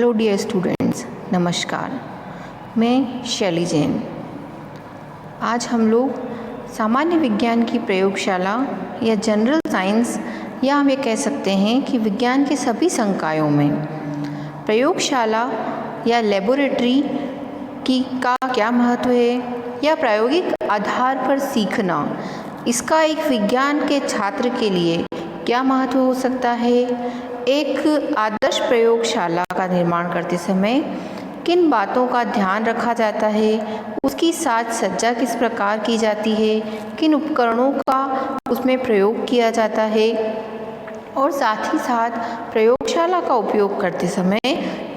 Hello dear students, नमस्कार। मैं शैली जैन। आज हम लोग सामान्य विज्ञान की प्रयोगशाला या जनरल साइंस, या हम ये कह सकते हैं कि विज्ञान के सभी संकायों में प्रयोगशाला या लेबोरेटरी का क्या महत्व है, या प्रायोगिक आधार पर सीखना, इसका एक विज्ञान के छात्र के लिए क्या महत्व हो सकता है। एक आदर्श प्रयोगशाला का निर्माण करते समय किन बातों का ध्यान रखा जाता है, उसकी साज सज्जा किस प्रकार की जाती है, किन उपकरणों का उसमें प्रयोग किया जाता है, और साथ ही साथ प्रयोगशाला का उपयोग करते समय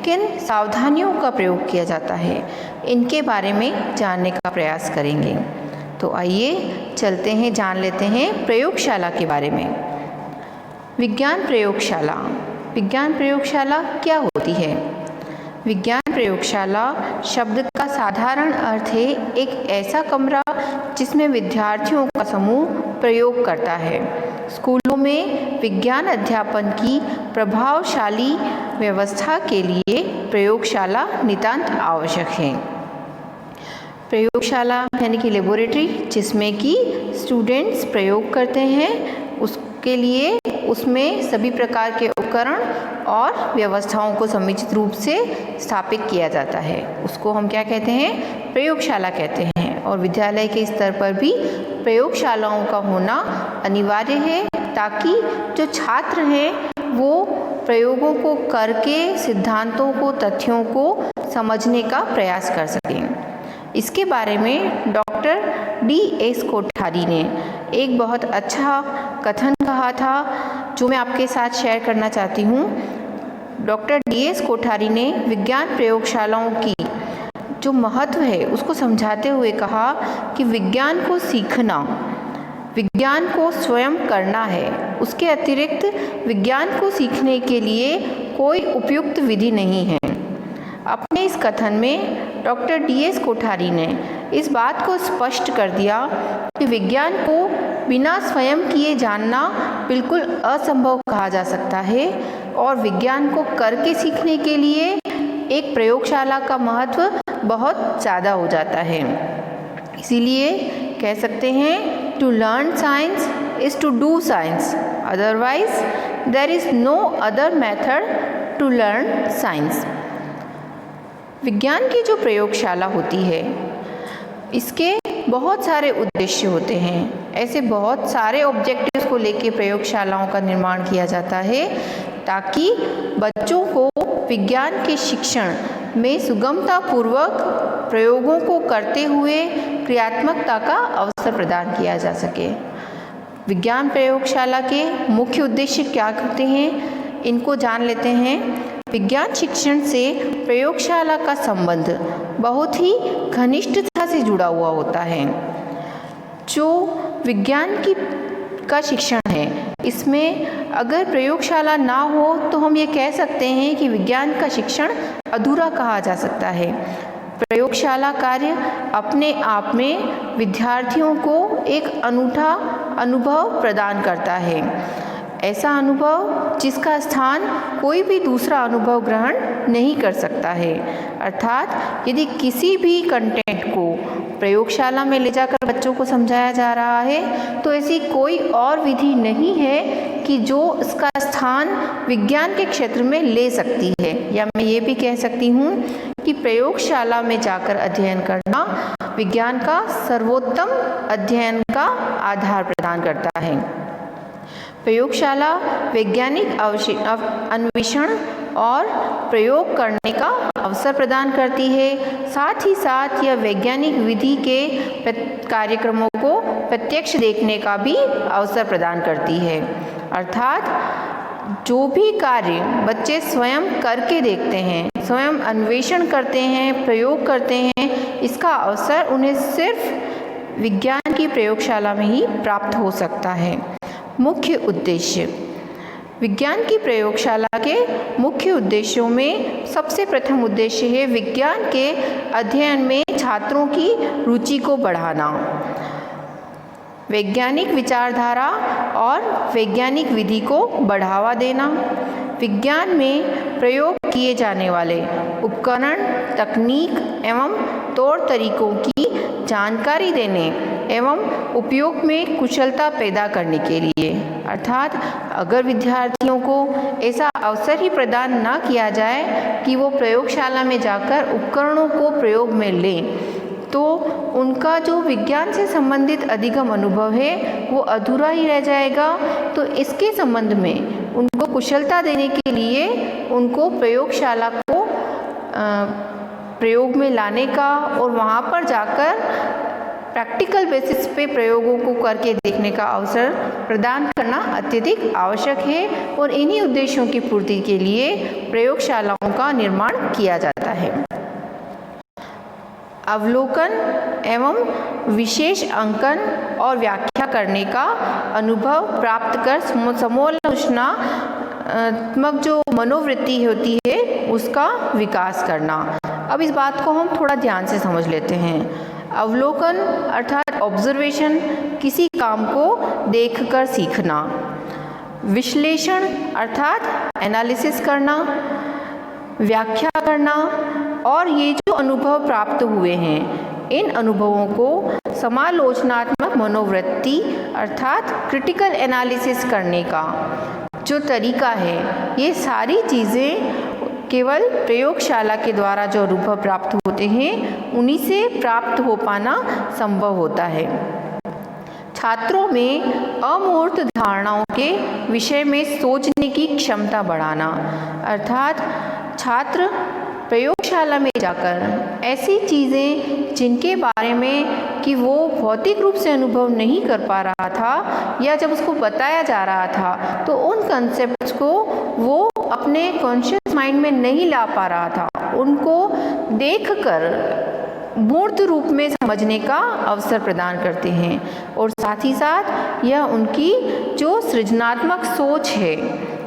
किन सावधानियों का प्रयोग किया जाता है, इनके बारे में जानने का प्रयास करेंगे। तो आइए चलते हैं, जान लेते हैं प्रयोगशाला के बारे में। विज्ञान प्रयोगशाला। विज्ञान प्रयोगशाला क्या होती है? विज्ञान प्रयोगशाला शब्द का साधारण अर्थ है एक ऐसा कमरा जिसमें विद्यार्थियों का समूह प्रयोग करता है। स्कूलों में विज्ञान अध्यापन की प्रभावशाली व्यवस्था के लिए प्रयोगशाला नितांत आवश्यक है। प्रयोगशाला यानी कि लेबोरेटरी, जिसमें कि स्टूडेंट्स प्रयोग करते हैं, उसके लिए उसमें सभी प्रकार के उपकरण और व्यवस्थाओं को समुचित रूप से स्थापित किया जाता है। उसको हम क्या कहते हैं? प्रयोगशाला कहते हैं। और विद्यालय के स्तर पर भी प्रयोगशालाओं का होना अनिवार्य है, ताकि जो छात्र हैं वो प्रयोगों को करके सिद्धांतों को, तथ्यों को समझने का प्रयास कर सकें। इसके बारे में डॉक्टर D.S. कोठारी ने एक बहुत अच्छा कथन कहा था, जो मैं आपके साथ शेयर करना चाहती हूँ। Doctor D.S. कोठारी ने विज्ञान प्रयोगशालाओं की जो महत्व है उसको समझाते हुए कहा कि विज्ञान को सीखना, विज्ञान को स्वयं करना है। उसके अतिरिक्त विज्ञान को सीखने के लिए कोई उपयुक्त विधि नहीं है। अपने इस कथन में डॉक्टर D.S. कोठारी ने इस बात को स्पष्ट कर दिया कि विज्ञान को बिना स्वयं किए जानना बिल्कुल असंभव कहा जा सकता है, और विज्ञान को करके सीखने के लिए एक प्रयोगशाला का महत्व बहुत ज़्यादा हो जाता है। इसीलिए कह सकते हैं, to learn science is to do science, otherwise there is no other method to learn science. विज्ञान की जो प्रयोगशाला होती है, इसके बहुत सारे उद्देश्य होते हैं। ऐसे बहुत सारे ऑब्जेक्टिव्स को लेकर प्रयोगशालाओं का निर्माण किया जाता है, ताकि बच्चों को विज्ञान के शिक्षण में सुगमतापूर्वक प्रयोगों को करते हुए क्रियात्मकता का अवसर प्रदान किया जा सके। विज्ञान प्रयोगशाला के मुख्य उद्देश्य क्या होते हैं, इनको जान लेते हैं। विज्ञान शिक्षण से प्रयोगशाला का संबंध बहुत ही घनिष्ठता से जुड़ा हुआ होता है। जो विज्ञान का शिक्षण है, इसमें अगर प्रयोगशाला ना हो तो हम ये कह सकते हैं कि विज्ञान का शिक्षण अधूरा कहा जा सकता है। प्रयोगशाला कार्य अपने आप में विद्यार्थियों को एक अनूठा अनुभव प्रदान करता है, ऐसा अनुभव जिसका स्थान कोई भी दूसरा अनुभव ग्रहण नहीं कर सकता है। अर्थात यदि किसी भी कंटेंट को प्रयोगशाला में ले जाकर बच्चों को समझाया जा रहा है, तो ऐसी कोई और विधि नहीं है कि जो इसका स्थान विज्ञान के क्षेत्र में ले सकती है। या मैं ये भी कह सकती हूँ कि प्रयोगशाला में जाकर अध्ययन करना विज्ञान का सर्वोत्तम अध्ययन का आधार प्रदान करता है। प्रयोगशाला वैज्ञानिक अन्वेषण और प्रयोग करने का अवसर प्रदान करती है। साथ ही साथ यह वैज्ञानिक विधि के कार्यक्रमों को प्रत्यक्ष देखने का भी अवसर प्रदान करती है। अर्थात जो भी कार्य बच्चे स्वयं करके देखते हैं, स्वयं अन्वेषण करते हैं, प्रयोग करते हैं, इसका अवसर उन्हें सिर्फ विज्ञान की प्रयोगशाला में ही प्राप्त हो सकता है। मुख्य उद्देश्य। विज्ञान की प्रयोगशाला के मुख्य उद्देश्यों में सबसे प्रथम उद्देश्य है विज्ञान के अध्ययन में छात्रों की रुचि को बढ़ाना, वैज्ञानिक विचारधारा और वैज्ञानिक विधि को बढ़ावा देना, विज्ञान में प्रयोग किए जाने वाले उपकरण, तकनीक एवं तौर तरीकों की जानकारी देने एवं उपयोग में कुशलता पैदा करने के लिए। अर्थात अगर विद्यार्थियों को ऐसा अवसर ही प्रदान न किया जाए कि वो प्रयोगशाला में जाकर उपकरणों को प्रयोग में लें, तो उनका जो विज्ञान से संबंधित अधिगम अनुभव है वो अधूरा ही रह जाएगा। तो इसके संबंध में उनको कुशलता देने के लिए उनको प्रयोगशाला को प्रयोग में लाने का और वहाँ पर जाकर प्रैक्टिकल बेसिस पे प्रयोगों को करके देखने का अवसर प्रदान करना अत्यधिक आवश्यक है और इन्हीं उद्देश्यों की पूर्ति के लिए प्रयोगशालाओं का निर्माण किया जाता है। अवलोकन एवं विशेष अंकन और व्याख्या करने का अनुभव प्राप्त कर समालोचनात्मक जो मनोवृत्ति होती है उसका विकास करना। अब इस बात को हम थोड़ा ध्यान से समझ लेते हैं। अवलोकन अर्थात ऑब्जर्वेशन, किसी काम को देखकर सीखना। विश्लेषण अर्थात एनालिसिस करना, व्याख्या करना और ये जो अनुभव प्राप्त हुए हैं इन अनुभवों को समालोचनात्मक मनोवृत्ति अर्थात क्रिटिकल एनालिसिस करने का जो तरीका है, ये सारी चीज़ें केवल प्रयोगशाला के द्वारा जो अनुभव प्राप्त होते हैं उन्हीं से प्राप्त हो पाना संभव होता है। छात्रों में अमूर्त धारणाओं के विषय में सोचने की क्षमता बढ़ाना अर्थात छात्र प्रयोगशाला में जाकर ऐसी चीज़ें जिनके बारे में कि वो भौतिक रूप से अनुभव नहीं कर पा रहा था या जब उसको बताया जा रहा था तो उन कंसेप्ट्स को वो अपने कॉन्शियस माइंड में नहीं ला पा रहा था, उनको देखकर मूर्त रूप में समझने का अवसर प्रदान करते हैं और साथ ही साथ यह उनकी जो सृजनात्मक सोच है,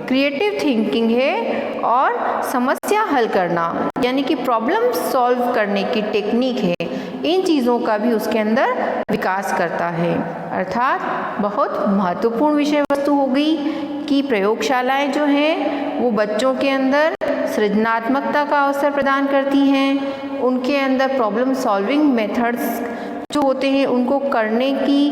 क्रिएटिव थिंकिंग है और समस्या हल करना यानी कि प्रॉब्लम सॉल्व करने की टेक्निक है, इन चीज़ों का भी उसके अंदर विकास करता है। अर्थात बहुत महत्वपूर्ण विषय वस्तु हो गई कि प्रयोगशालाएं जो हैं वो बच्चों के अंदर सृजनात्मकता का अवसर प्रदान करती हैं, उनके अंदर प्रॉब्लम सॉल्विंग मेथड्स जो होते हैं उनको करने की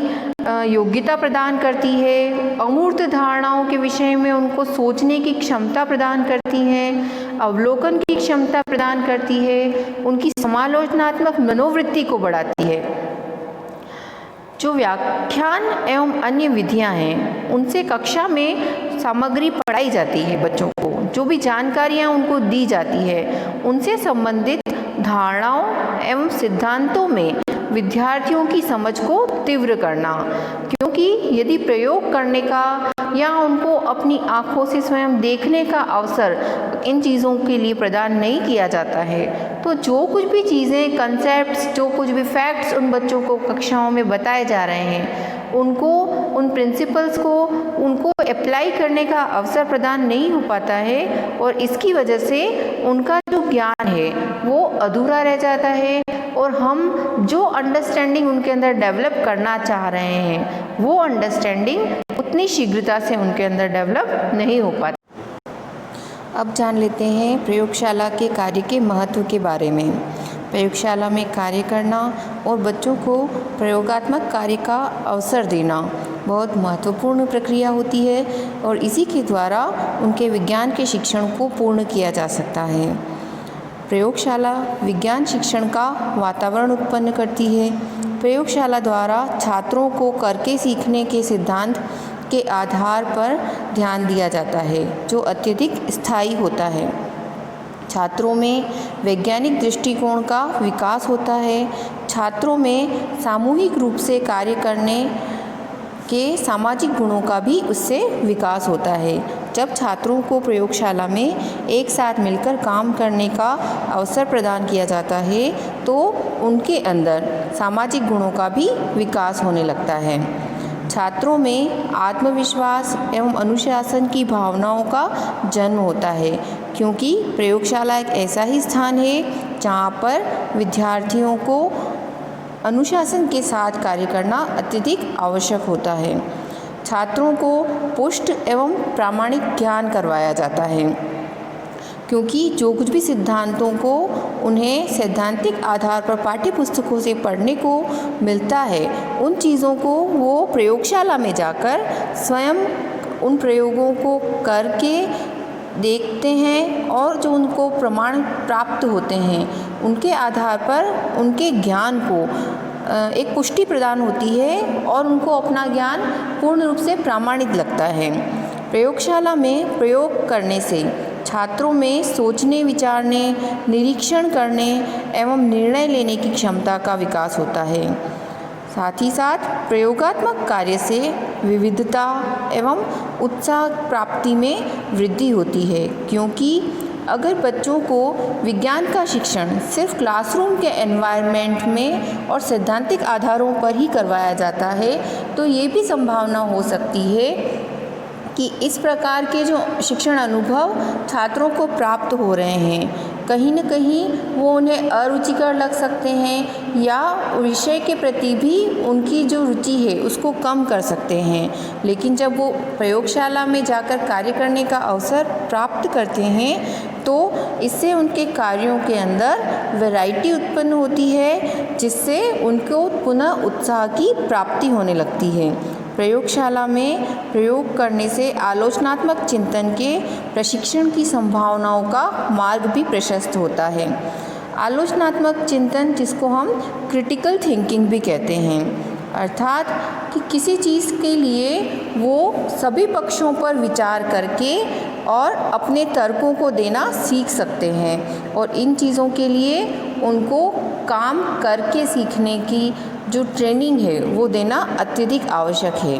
योग्यता प्रदान करती है, अमूर्त धारणाओं के विषय में उनको सोचने की क्षमता प्रदान करती हैं, अवलोकन की क्षमता प्रदान करती है, उनकी समालोचनात्मक मनोवृत्ति को बढ़ाती है। जो व्याख्यान एवं अन्य विधियां हैं उनसे कक्षा में सामग्री पढ़ाई जाती है, बच्चों को जो भी जानकारियां उनको दी जाती है उनसे संबंधित धारणाओं एवं सिद्धांतों में विद्यार्थियों की समझ को तीव्र करना, क्योंकि यदि प्रयोग करने का या उनको अपनी आँखों से स्वयं देखने का अवसर इन चीज़ों के लिए प्रदान नहीं किया जाता है तो जो कुछ भी चीज़ें, कंसेप्ट्स, जो कुछ भी फैक्ट्स उन बच्चों को कक्षाओं में बताए जा रहे हैं उनको, उन प्रिंसिपल्स को उनको अप्लाई करने का अवसर प्रदान नहीं हो पाता है और इसकी वजह से उनका जो ज्ञान है वो अधूरा रह जाता है और हम जो अंडरस्टैंडिंग उनके अंदर डेवलप करना चाह रहे हैं वो अंडरस्टैंडिंग उतनी शीघ्रता से उनके अंदर डेवलप नहीं हो पाती। अब जान लेते हैं प्रयोगशाला के कार्य के महत्व के बारे में। प्रयोगशाला में कार्य करना और बच्चों को प्रयोगात्मक कार्य का अवसर देना बहुत महत्वपूर्ण प्रक्रिया होती है और इसी के द्वारा उनके विज्ञान के शिक्षण को पूर्ण किया जा सकता है। प्रयोगशाला विज्ञान शिक्षण का वातावरण उत्पन्न करती है। प्रयोगशाला द्वारा छात्रों को करके सीखने के सिद्धांत के आधार पर ध्यान दिया जाता है जो अत्यधिक स्थायी होता है। छात्रों में वैज्ञानिक दृष्टिकोण का विकास होता है। छात्रों में सामूहिक रूप से कार्य करने के सामाजिक गुणों का भी उससे विकास होता है। जब छात्रों को प्रयोगशाला में एक साथ मिलकर काम करने का अवसर प्रदान किया जाता है तो उनके अंदर सामाजिक गुणों का भी विकास होने लगता है। छात्रों में आत्मविश्वास एवं अनुशासन की भावनाओं का जन्म होता है, क्योंकि प्रयोगशाला एक ऐसा ही स्थान है जहाँ पर विद्यार्थियों को अनुशासन के साथ कार्य करना अत्यधिक आवश्यक होता है। छात्रों को पुष्ट एवं प्रामाणिक ज्ञान करवाया जाता है, क्योंकि जो कुछ भी सिद्धांतों को उन्हें सैद्धांतिक आधार पर पाठ्य पुस्तकों से पढ़ने को मिलता है, उन चीज़ों को वो प्रयोगशाला में जाकर स्वयं उन प्रयोगों को करके देखते हैं और जो उनको प्रमाण प्राप्त होते हैं उनके आधार पर उनके ज्ञान को एक पुष्टि प्रदान होती है और उनको अपना ज्ञान पूर्ण रूप से प्रामाणिक लगता है। प्रयोगशाला में प्रयोग करने से छात्रों में सोचने, विचारने, निरीक्षण करने एवं निर्णय लेने की क्षमता का विकास होता है। साथ ही साथ प्रयोगात्मक कार्य से विविधता एवं उत्साह प्राप्ति में वृद्धि होती है, क्योंकि अगर बच्चों को विज्ञान का शिक्षण सिर्फ क्लासरूम के एनवायरनमेंट में और सैद्धांतिक आधारों पर ही करवाया जाता है तो ये भी संभावना हो सकती है कि इस प्रकार के जो शिक्षण अनुभव छात्रों को प्राप्त हो रहे हैं कहीं न कहीं वो उन्हें अरुचिकर लग सकते हैं या विषय के प्रति भी उनकी जो रुचि है उसको कम कर सकते हैं। लेकिन जब वो प्रयोगशाला में जाकर कार्य करने का अवसर प्राप्त करते हैं तो इससे उनके कार्यों के अंदर वैरायटी उत्पन्न होती है, जिससे उनको पुनः उत्साह की प्राप्ति होने लगती है। प्रयोगशाला में प्रयोग करने से आलोचनात्मक चिंतन के प्रशिक्षण की संभावनाओं का मार्ग भी प्रशस्त होता है। आलोचनात्मक चिंतन, जिसको हम क्रिटिकल थिंकिंग भी कहते हैं, अर्थात कि किसी चीज़ के लिए वो सभी पक्षों पर विचार करके और अपने तर्कों को देना सीख सकते हैं और इन चीज़ों के लिए उनको काम करके सीखने की जो ट्रेनिंग है वो देना अत्यधिक आवश्यक है।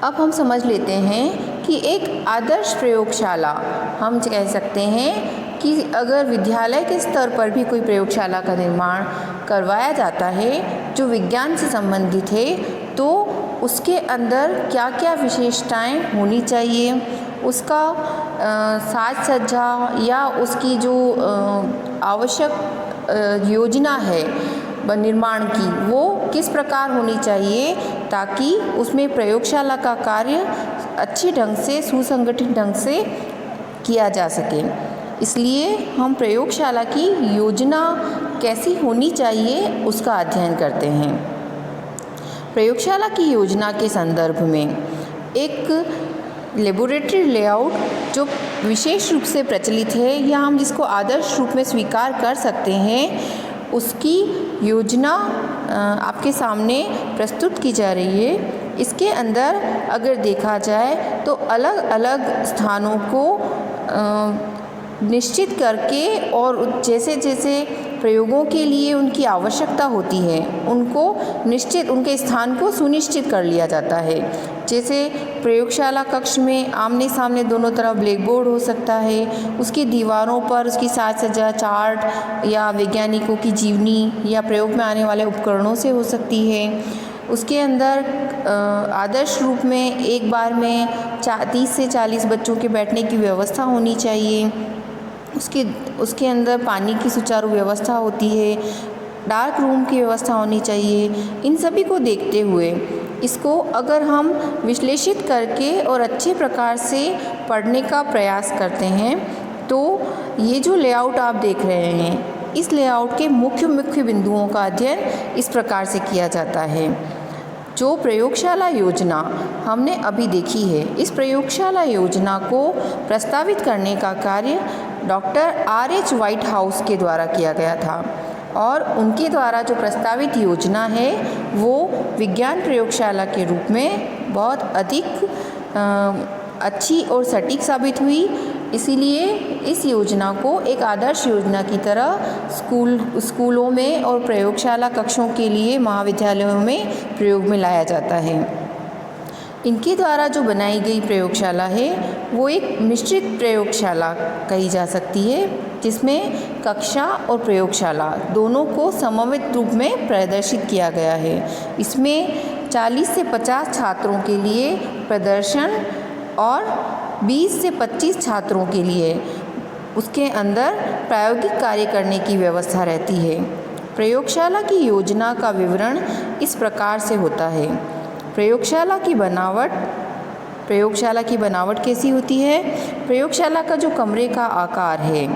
अब हम समझ लेते हैं कि एक आदर्श प्रयोगशाला हम कह सकते हैं कि अगर विद्यालय के स्तर पर भी कोई प्रयोगशाला का निर्माण करवाया जाता है जो विज्ञान से संबंधित है तो उसके अंदर क्या क्या विशेषताएं होनी चाहिए, उसका साज सज्जा या उसकी जो आवश्यक योजना है निर्माण की वो किस प्रकार होनी चाहिए ताकि उसमें प्रयोगशाला का कार्य अच्छे ढंग से सुसंगठित ढंग से किया जा सके। इसलिए हम प्रयोगशाला की योजना कैसी होनी चाहिए उसका अध्ययन करते हैं। प्रयोगशाला की योजना के संदर्भ में एक लेबोरेटरी लेआउट जो विशेष रूप से प्रचलित है या हम जिसको आदर्श रूप में स्वीकार कर सकते हैं उसकी योजना आपके सामने प्रस्तुत की जा रही है। इसके अंदर अगर देखा जाए तो अलग अलग स्थानों को निश्चित करके और जैसे जैसे प्रयोगों के लिए उनकी आवश्यकता होती है उनको निश्चित उनके स्थान को सुनिश्चित कर लिया जाता है। जैसे प्रयोगशाला कक्ष में आमने सामने दोनों तरफ ब्लैक बोर्ड हो सकता है, उसकी दीवारों पर उसकी साज सज्जा चार्ट या वैज्ञानिकों की जीवनी या प्रयोग में आने वाले उपकरणों से हो सकती है। उसके अंदर आदर्श रूप में एक बार में 30 से 40 बच्चों के बैठने की व्यवस्था होनी चाहिए। उसके अंदर पानी की सुचारू व्यवस्था होती है, डार्क रूम की व्यवस्था होनी चाहिए। इन सभी को देखते हुए इसको अगर हम विश्लेषित करके और अच्छे प्रकार से पढ़ने का प्रयास करते हैं तो ये जो लेआउट आप देख रहे हैं इस लेआउट के मुख्य बिंदुओं का अध्ययन इस प्रकार से किया जाता है। जो प्रयोगशाला योजना हमने अभी देखी है, इस प्रयोगशाला योजना को प्रस्तावित करने का कार्य डॉक्टर R.H. व्हाइटहाउस के द्वारा किया गया था और उनके द्वारा जो प्रस्तावित योजना है वो विज्ञान प्रयोगशाला के रूप में बहुत अधिक अच्छी और सटीक साबित हुई। इसीलिए इस योजना को एक आदर्श योजना की तरह स्कूलों में और प्रयोगशाला कक्षों के लिए महाविद्यालयों में प्रयोग में लाया जाता है। इनके द्वारा जो बनाई गई प्रयोगशाला है वो एक मिश्रित प्रयोगशाला कही जा सकती है, जिसमें कक्षा और प्रयोगशाला दोनों को समन्वित रूप में प्रदर्शित किया गया है। इसमें 40 से 50 छात्रों के लिए प्रदर्शन और 20 से 25 छात्रों के लिए उसके अंदर प्रायोगिक कार्य करने की व्यवस्था रहती है। प्रयोगशाला की योजना का विवरण इस प्रकार से होता है। प्रयोगशाला की बनावट कैसी होती है? प्रयोगशाला का जो कमरे का आकार है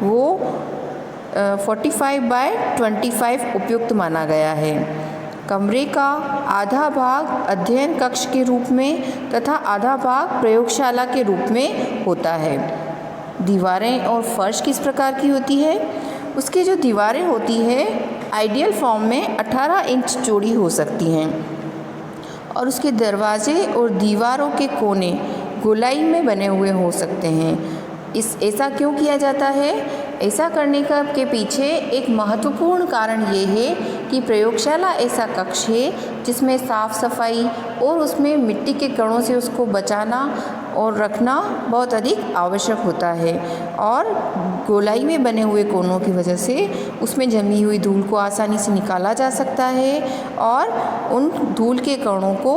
वो 45x25 उपयुक्त माना गया है। कमरे का आधा भाग अध्ययन कक्ष के रूप में तथा आधा भाग प्रयोगशाला के रूप में होता है। दीवारें और फर्श किस प्रकार की होती है? उसकी जो दीवारें होती है आइडियल फॉर्म में 18 इंच चौड़ी हो सकती हैं और उसके दरवाजे और दीवारों के कोने गोलाई में बने हुए हो सकते हैं। ऐसा क्यों किया जाता है? ऐसा करने के पीछे एक महत्वपूर्ण कारण ये है कि प्रयोगशाला ऐसा कक्ष है जिसमें साफ सफाई और उसमें मिट्टी के कणों से उसको बचाना और रखना बहुत अधिक आवश्यक होता है और गोलाई में बने हुए कोनों की वजह से उसमें जमी हुई धूल को आसानी से निकाला जा सकता है और उन धूल के कणों को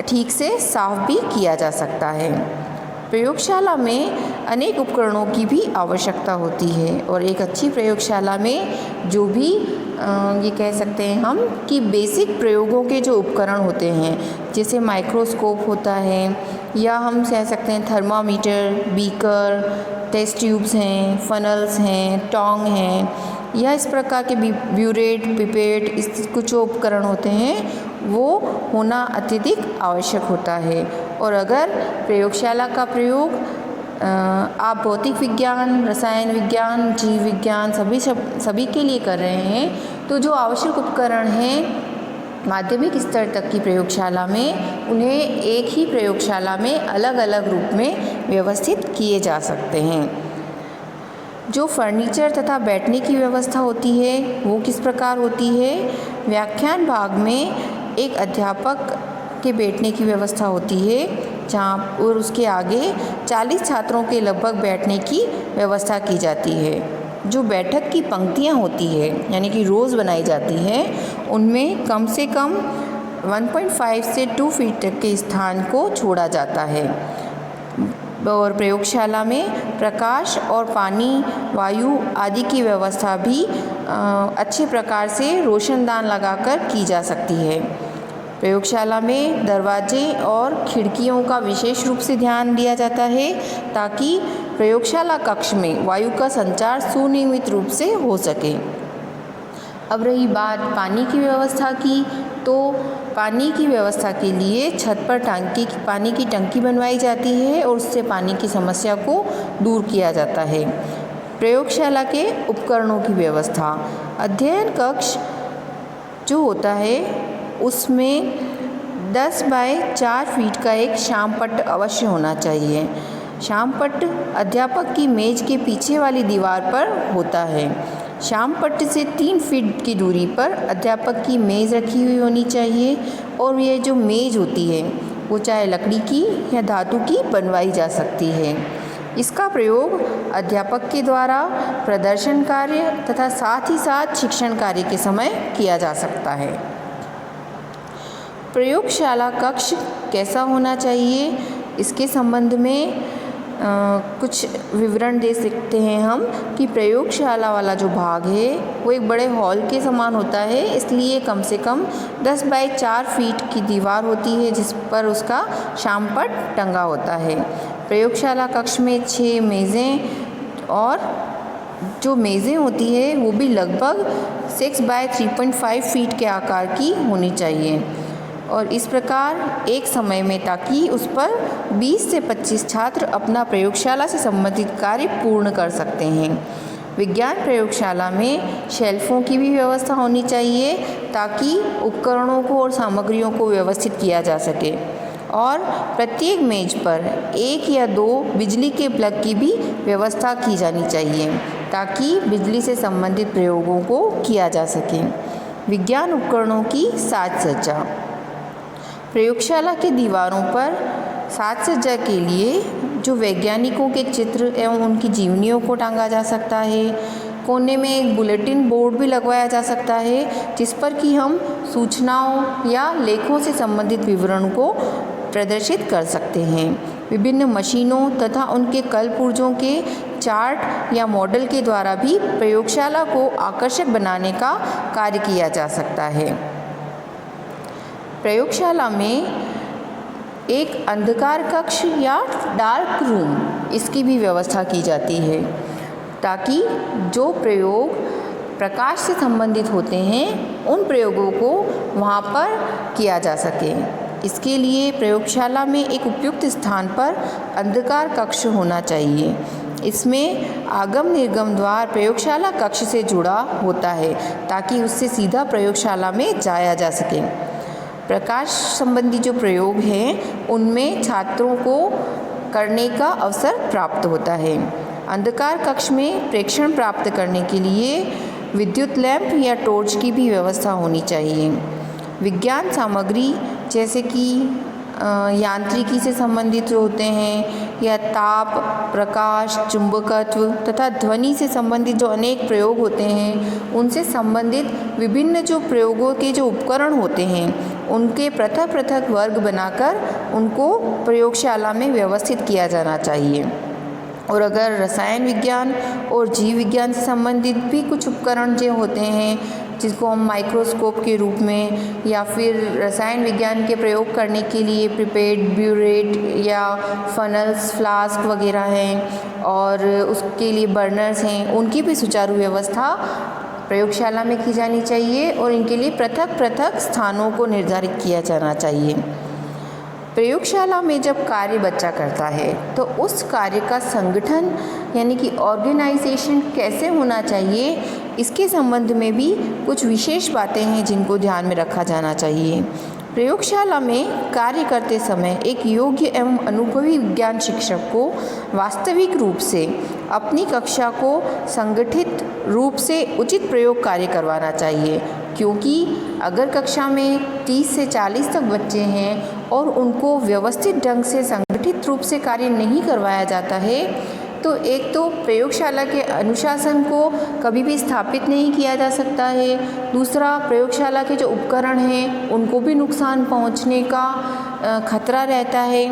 ठीक से साफ भी किया जा सकता है। प्रयोगशाला में अनेक उपकरणों की भी आवश्यकता होती है और एक अच्छी प्रयोगशाला में जो भी ये कह सकते हैं हम कि बेसिक प्रयोगों के जो उपकरण होते हैं जैसे माइक्रोस्कोप होता है या हम कह सकते हैं थर्मामीटर, बीकर, टेस्ट ट्यूब्स हैं, फनल्स हैं, टोंग हैं या इस प्रकार के ब्यूरेट, पिपेट इस कुछ उपकरण होते हैं वो होना अत्यधिक आवश्यक होता है। और अगर प्रयोगशाला का प्रयोग आप भौतिक विज्ञान, रसायन विज्ञान, जीव विज्ञान सभी के लिए कर रहे हैं तो जो आवश्यक उपकरण हैं माध्यमिक स्तर तक की प्रयोगशाला में उन्हें एक ही प्रयोगशाला में अलग अलग रूप में व्यवस्थित किए जा सकते हैं। जो फर्नीचर तथा बैठने की व्यवस्था होती है वो किस प्रकार होती है? व्याख्यान भाग में एक अध्यापक के बैठने की व्यवस्था होती है जहाँ और उसके आगे 40 छात्रों के लगभग बैठने की व्यवस्था की जाती है। जो बैठक की पंक्तियाँ होती है यानी कि रोज़ बनाई जाती हैं उनमें कम से कम 1.5 से 2 फीट तक के स्थान को छोड़ा जाता है। और प्रयोगशाला में प्रकाश और पानी, वायु आदि की व्यवस्था भी अच्छे प्रकार से रोशनदान लगाकर की जा सकती है। प्रयोगशाला में दरवाजे और खिड़कियों का विशेष रूप से ध्यान दिया जाता है ताकि प्रयोगशाला कक्ष में वायु का संचार सुनियमित रूप से हो सके। अब रही बात पानी की व्यवस्था की, तो पानी की व्यवस्था के लिए छत पर पानी की टंकी बनवाई जाती है और उससे पानी की समस्या को दूर किया जाता है। प्रयोगशाला के उपकरणों की व्यवस्था, अध्ययन कक्ष जो होता है उसमें 10 बाय 4 फीट का एक श्यामपट्ट अवश्य होना चाहिए। श्यामपट्ट अध्यापक की मेज के पीछे वाली दीवार पर होता है। श्यामपट्ट से 3 फीट की दूरी पर अध्यापक की मेज़ रखी हुई होनी चाहिए और ये जो मेज़ होती है वो चाहे लकड़ी की या धातु की बनवाई जा सकती है। इसका प्रयोग अध्यापक के द्वारा प्रदर्शन कार्य तथा साथ ही साथ शिक्षण कार्य के समय किया जा सकता है। प्रयोगशाला कक्ष कैसा होना चाहिए इसके संबंध में कुछ विवरण दे सकते हैं हम कि प्रयोगशाला वाला जो भाग है वो एक बड़े हॉल के समान होता है, इसलिए कम से कम 10 बाय 4 फीट की दीवार होती है जिस पर उसका श्यामपट्ट टंगा होता है। प्रयोगशाला कक्ष में 6 मेज़ें और जो मेज़ें होती है वो भी लगभग 6 बाय 3.5 फीट के आकार की होनी चाहिए और इस प्रकार एक समय में ताकि उस पर 20 से 25 छात्र अपना प्रयोगशाला से संबंधित कार्य पूर्ण कर सकते हैं। विज्ञान प्रयोगशाला में शेल्फों की भी व्यवस्था होनी चाहिए ताकि उपकरणों को और सामग्रियों को व्यवस्थित किया जा सके और प्रत्येक मेज पर 1 या 2 बिजली के प्लग की भी व्यवस्था की जानी चाहिए ताकि बिजली से संबंधित प्रयोगों को किया जा सके। विज्ञान उपकरणों की साज सज्जा, प्रयोगशाला के दीवारों पर साज सज्जा के लिए जो वैज्ञानिकों के चित्र एवं उनकी जीवनियों को टांगा जा सकता है। कोने में एक बुलेटिन बोर्ड भी लगवाया जा सकता है जिस पर कि हम सूचनाओं या लेखों से संबंधित विवरण को प्रदर्शित कर सकते हैं। विभिन्न मशीनों तथा उनके कलपुर्जों के चार्ट या मॉडल के द्वारा भी प्रयोगशाला को आकर्षक बनाने का कार्य किया जा सकता है। प्रयोगशाला में एक अंधकार कक्ष या डार्क रूम इसकी भी व्यवस्था की जाती है, ताकि जो प्रयोग प्रकाश से संबंधित होते हैं उन प्रयोगों को वहाँ पर किया जा सके। इसके लिए प्रयोगशाला में एक उपयुक्त स्थान पर अंधकार कक्ष होना चाहिए। इसमें आगम निर्गम द्वार प्रयोगशाला कक्ष से जुड़ा होता है, ताकि उससे सीधा प्रयोगशाला में जाया जा सके। प्रकाश संबंधी जो प्रयोग हैं उनमें छात्रों को करने का अवसर प्राप्त होता है। अंधकार कक्ष में प्रेक्षण प्राप्त करने के लिए विद्युत लैंप या टॉर्च की भी व्यवस्था होनी चाहिए। विज्ञान सामग्री जैसे कि यांत्रिकी से संबंधित जो होते हैं या ताप, प्रकाश, चुंबकत्व तथा ध्वनि से संबंधित जो अनेक प्रयोग होते हैं उनसे संबंधित विभिन्न जो प्रयोगों के जो उपकरण होते हैं उनके पृथक पृथक वर्ग बनाकर उनको प्रयोगशाला में व्यवस्थित किया जाना चाहिए। और अगर रसायन विज्ञान और जीव विज्ञान से संबंधित भी कुछ उपकरण जो होते हैं जिसको हम माइक्रोस्कोप के रूप में या फिर रसायन विज्ञान के प्रयोग करने के लिए पिपेट, ब्यूरेट या फनल्स, फ्लास्क वगैरह हैं और उसके लिए बर्नर्स हैं, उनकी भी सुचारू व्यवस्था प्रयोगशाला में की जानी चाहिए और इनके लिए पृथक पृथक स्थानों को निर्धारित किया जाना चाहिए। प्रयोगशाला में जब कार्य बच्चा करता है तो उस कार्य का संगठन यानी कि ऑर्गेनाइजेशन कैसे होना चाहिए, इसके संबंध में भी कुछ विशेष बातें हैं जिनको ध्यान में रखा जाना चाहिए। प्रयोगशाला में कार्य करते समय एक योग्य एवं अनुभवी विज्ञान शिक्षक को वास्तविक रूप से अपनी कक्षा को संगठित रूप से उचित प्रयोग कार्य करवाना चाहिए, क्योंकि अगर कक्षा में 30 से 40 तक बच्चे हैं और उनको व्यवस्थित ढंग से संगठित रूप से कार्य नहीं करवाया जाता है तो एक तो प्रयोगशाला के अनुशासन को कभी भी स्थापित नहीं किया जा सकता है, दूसरा प्रयोगशाला के जो उपकरण हैं उनको भी नुकसान पहुंचने का खतरा रहता है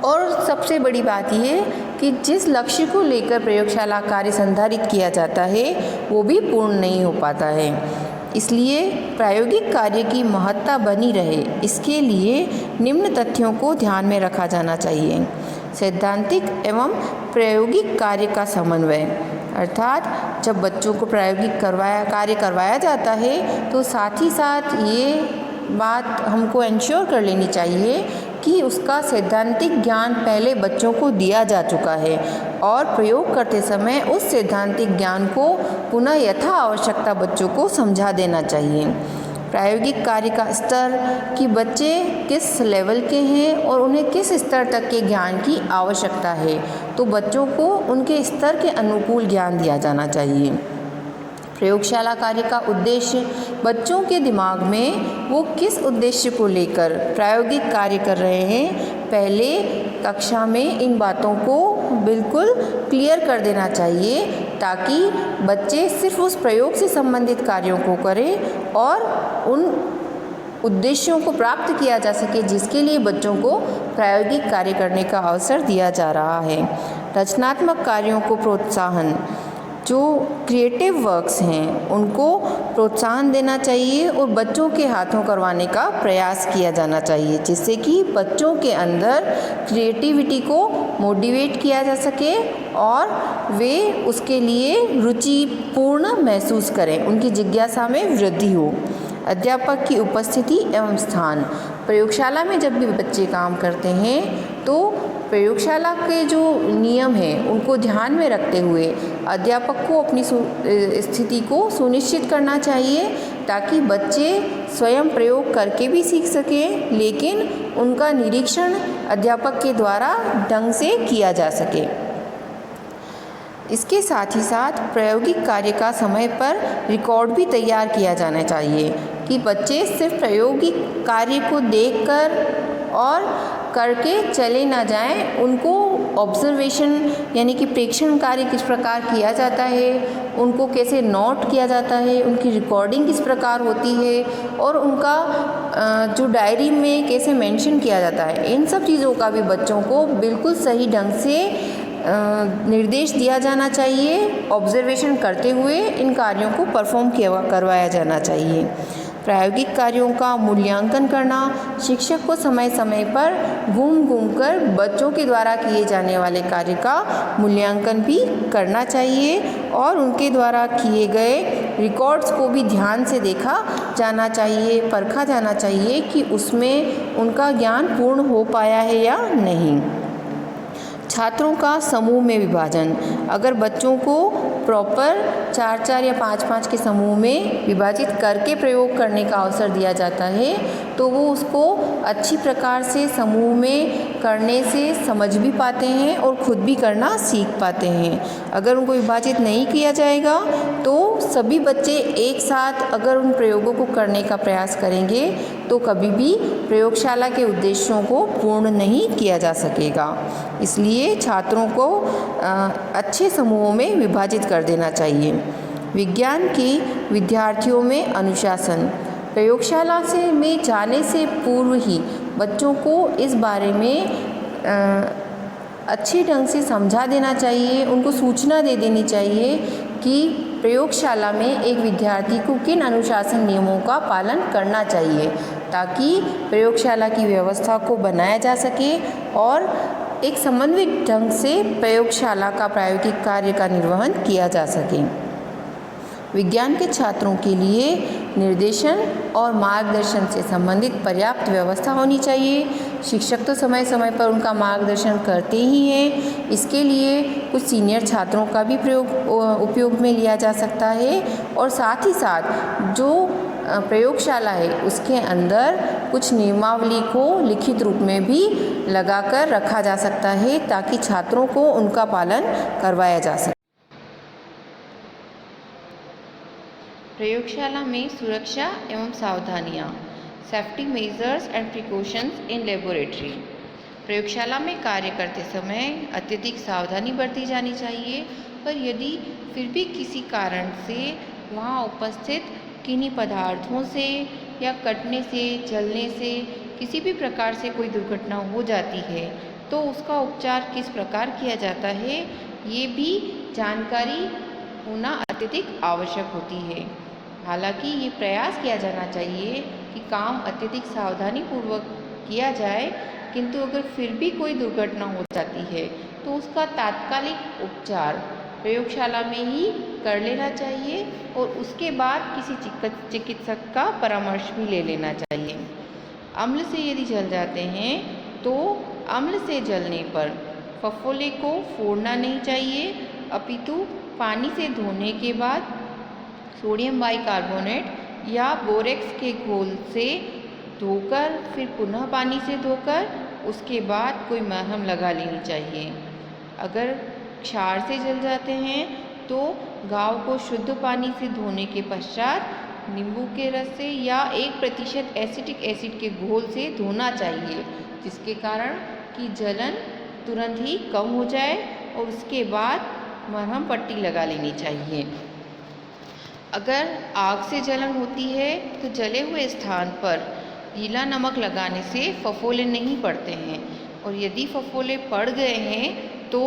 और सबसे बड़ी बात ये कि जिस लक्ष्य को लेकर प्रयोगशाला कार्य संधारित किया जाता है वो भी पूर्ण नहीं हो पाता है। इसलिए प्रायोगिक कार्य की महत्ता बनी रहे, इसके लिए निम्न तथ्यों को ध्यान में रखा जाना चाहिए। सैद्धांतिक एवं प्रायोगिक कार्य का समन्वय, अर्थात जब बच्चों को प्रायोगिक कार्य करवाया जाता है तो साथ ही साथ ये बात हमको इंश्योर कर लेनी चाहिए कि उसका सैद्धांतिक ज्ञान पहले बच्चों को दिया जा चुका है और प्रयोग करते समय उस सैद्धांतिक ज्ञान को पुनः यथा आवश्यकता बच्चों को समझा देना चाहिए। प्रायोगिक कार्य का स्तर कि बच्चे किस लेवल के हैं और उन्हें किस स्तर तक के ज्ञान की आवश्यकता है, तो बच्चों को उनके स्तर के अनुकूल ज्ञान दिया जाना चाहिए। प्रयोगशाला कार्य का उद्देश्य, बच्चों के दिमाग में वो किस उद्देश्य को लेकर प्रायोगिक कार्य कर रहे हैं, पहले कक्षा में इन बातों को बिल्कुल क्लियर कर देना चाहिए ताकि बच्चे सिर्फ उस प्रयोग से संबंधित कार्यों को करें और उन उद्देश्यों को प्राप्त किया जा सके जिसके लिए बच्चों को प्रायोगिक कार्य करने का अवसर दिया जा रहा है। रचनात्मक कार्यों को प्रोत्साहन, जो क्रिएटिव वर्क्स हैं उनको प्रोत्साहन देना चाहिए और बच्चों के हाथों करवाने का प्रयास किया जाना चाहिए, जिससे कि बच्चों के अंदर क्रिएटिविटी को मोटिवेट किया जा सके और वे उसके लिए रुचिपूर्ण महसूस करें, उनकी जिज्ञासा में वृद्धि हो। अध्यापक की उपस्थिति एवं स्थान, प्रयोगशाला में जब भी बच्चे काम करते हैं तो प्रयोगशाला के जो नियम हैं उनको ध्यान में रखते हुए अध्यापक को अपनी स्थिति को सुनिश्चित करना चाहिए ताकि बच्चे स्वयं प्रयोग करके भी सीख सकें, लेकिन उनका निरीक्षण अध्यापक के द्वारा ढंग से किया जा सके। इसके साथ ही साथ प्रायोगिक कार्य का समय पर रिकॉर्ड भी तैयार किया जाना चाहिए कि बच्चे सिर्फ प्रायोगिक कार्य को देखकर और करके चले ना जाएं, उनको ऑब्जर्वेशन यानी कि प्रेक्षण कार्य किस प्रकार किया जाता है, उनको कैसे नोट किया जाता है, उनकी रिकॉर्डिंग किस प्रकार होती है और उनका जो डायरी में कैसे मेंशन किया जाता है, इन सब चीज़ों का भी बच्चों को बिल्कुल सही ढंग से निर्देश दिया जाना चाहिए। ऑब्जर्वेशन करते हुए इन कार्यों को परफॉर्म करवाया जाना चाहिए। प्रायोगिक कार्यों का मूल्यांकन करना, शिक्षक को समय समय पर घूम कर बच्चों के द्वारा किए जाने वाले कार्य का मूल्यांकन भी करना चाहिए और उनके द्वारा किए गए रिकॉर्ड्स को भी ध्यान से देखा जाना चाहिए, परखा जाना चाहिए कि उसमें उनका ज्ञान पूर्ण हो पाया है या नहीं। छात्रों का समूह में विभाजन, अगर बच्चों को प्रॉपर 4-4 या 5-5 के समूह में विभाजित करके प्रयोग करने का अवसर दिया जाता है तो वो उसको अच्छी प्रकार से समूह में करने से समझ भी पाते हैं और खुद भी करना सीख पाते हैं। अगर उनको विभाजित नहीं किया जाएगा तो सभी बच्चे एक साथ अगर उन प्रयोगों को करने का प्रयास करेंगे तो कभी भी प्रयोगशाला के उद्देश्यों को पूर्ण नहीं किया जा सकेगा। इसलिए छात्रों को अच्छे समूहों में विभाजित कर देना चाहिए। विज्ञान के विद्यार्थियों में अनुशासन, प्रयोगशाला में जाने से पूर्व ही बच्चों को इस बारे में अच्छे ढंग से समझा देना चाहिए, उनको सूचना दे देनी चाहिए कि प्रयोगशाला में एक विद्यार्थी को किन अनुशासन नियमों का पालन करना चाहिए ताकि प्रयोगशाला की व्यवस्था को बनाया जा सके और एक समन्वित ढंग से प्रयोगशाला का प्रायोगिक कार्य का निर्वहन किया जा सके। विज्ञान के छात्रों के लिए निर्देशन और मार्गदर्शन से संबंधित पर्याप्त व्यवस्था होनी चाहिए। शिक्षक तो समय समय पर उनका मार्गदर्शन करते ही हैं, इसके लिए कुछ सीनियर छात्रों का भी उपयोग में लिया जा सकता है और साथ ही साथ जो प्रयोगशाला है उसके अंदर कुछ नियमावली को लिखित रूप में भी लगाकर रखा जा सकता है ताकि छात्रों को उनका पालन करवाया जा सके। प्रयोगशाला में सुरक्षा एवं सावधानियाँ, safety measures and precautions in laboratory. प्रयोगशाला में कार्य करते समय अत्यधिक सावधानी बरती जानी चाहिए, पर यदि फिर भी किसी कारण से वहाँ उपस्थित किन्हीं पदार्थों से या कटने से, जलने से किसी भी प्रकार से कोई दुर्घटना हो जाती है तो उसका उपचार किस प्रकार किया जाता है ये भी जानकारी होना अत्यधिक आवश्यक होती है। हालांकि ये प्रयास किया जाना चाहिए कि काम अत्यधिक सावधानी पूर्वक किया जाए, किंतु अगर फिर भी कोई दुर्घटना हो जाती है तो उसका तात्कालिक उपचार प्रयोगशाला में ही कर लेना चाहिए और उसके बाद किसी चिकित्सक का परामर्श भी ले लेना चाहिए। अम्ल से यदि जल जाते हैं तो अम्ल से जलने पर फफोले को फोड़ना नहीं चाहिए, अपितु पानी से धोने के बाद सोडियम बाइकार्बोनेट या बोरेक्स के घोल से धोकर फिर पुनः पानी से धोकर उसके बाद कोई मरहम लगा लेनी चाहिए। अगर क्षार से जल जाते हैं तो घाव को शुद्ध पानी से धोने के पश्चात नींबू के रस से या 1% एसिटिक एसिड के घोल से धोना चाहिए, जिसके कारण कि जलन तुरंत ही कम हो जाए और उसके बाद मरहम पट्टी लगा लेनी चाहिए। अगर आग से जलन होती है तो जले हुए स्थान पर गीला नमक लगाने से फफोले नहीं पड़ते हैं और यदि फफोले पड़ गए हैं तो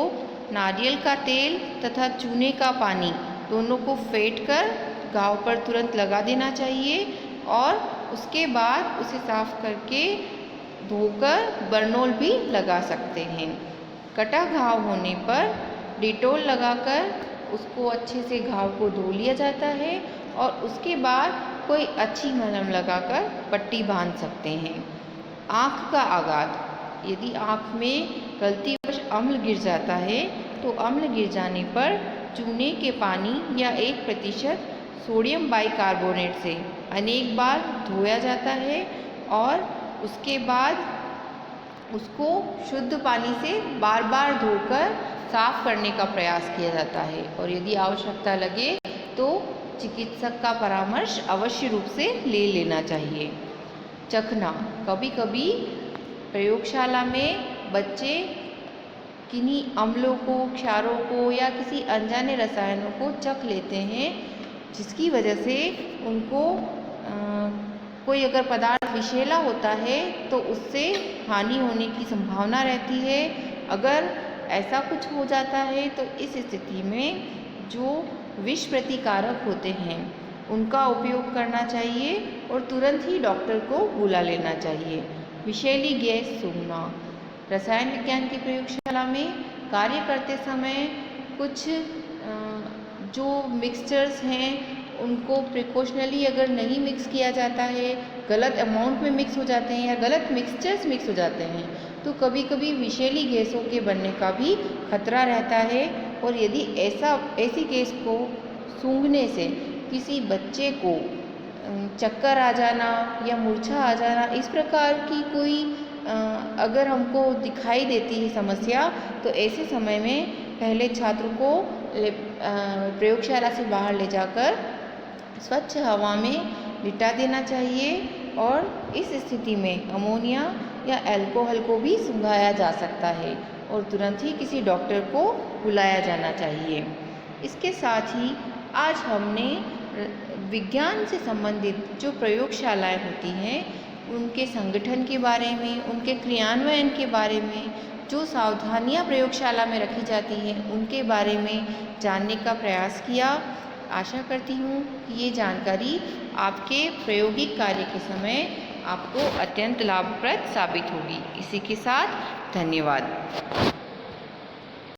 नारियल का तेल तथा चूने का पानी दोनों को फेंटकर घाव पर तुरंत लगा देना चाहिए और उसके बाद उसे साफ करके धोकर बर्नोल भी लगा सकते हैं। कटा घाव होने पर डिटोल लगाकर उसको अच्छे से घाव को धो लिया जाता है और उसके बाद कोई अच्छी मलहम लगाकर पट्टी बांध सकते हैं। आँख का आघात, यदि आँख में गलतीवश अम्ल गिर जाता है तो अम्ल गिर जाने पर चूने के पानी या 1% सोडियम बाइकार्बोनेट से अनेक बार धोया जाता है और उसके बाद उसको शुद्ध पानी से बार बार धोकर साफ करने का प्रयास किया जाता है और यदि आवश्यकता लगे तो चिकित्सक का परामर्श अवश्य रूप से ले लेना चाहिए। चखना, कभी कभी प्रयोगशाला में बच्चे किन्हीं अम्लों को, क्षारों को या किसी अनजाने रसायनों को चख लेते हैं, जिसकी वजह से उनको कोई अगर पदार्थ विषैला होता है तो उससे हानि होने की संभावना रहती है। अगर ऐसा कुछ हो जाता है तो इस स्थिति में जो विष प्रतिकारक होते हैं उनका उपयोग करना चाहिए और तुरंत ही डॉक्टर को बुला लेना चाहिए। विषैली गैस सूंघना। रसायन विज्ञान की प्रयोगशाला में कार्य करते समय कुछ जो मिक्सचर्स हैं उनको प्रिकॉशनली अगर नहीं मिक्स किया जाता है, गलत अमाउंट में मिक्स हो जाते हैं या गलत मिक्सचर्स मिक्स हो जाते हैं, तो कभी कभी विषैली गैसों के बनने का भी खतरा रहता है। और यदि ऐसी गैस को सूंघने से किसी बच्चे को चक्कर आ जाना या मूर्छा आ जाना, इस प्रकार की कोई अगर हमको दिखाई देती है समस्या, तो ऐसे समय में पहले छात्र को प्रयोगशाला से बाहर ले जाकर स्वच्छ हवा में लिटा देना चाहिए और इस स्थिति में अमोनिया या अल्कोहल को भी सूंघाया जा सकता है और तुरंत ही किसी डॉक्टर को बुलाया जाना चाहिए। इसके साथ ही आज हमने विज्ञान से संबंधित जो प्रयोगशालाएं होती हैं उनके संगठन के बारे में, उनके क्रियान्वयन के बारे में, जो सावधानियां प्रयोगशाला में रखी जाती हैं उनके बारे में जानने का प्रयास किया। आशा करती हूँ कि ये जानकारी आपके प्रायोगिक कार्य के समय आपको अत्यंत लाभप्रद साबित होगी। इसी के साथ धन्यवाद।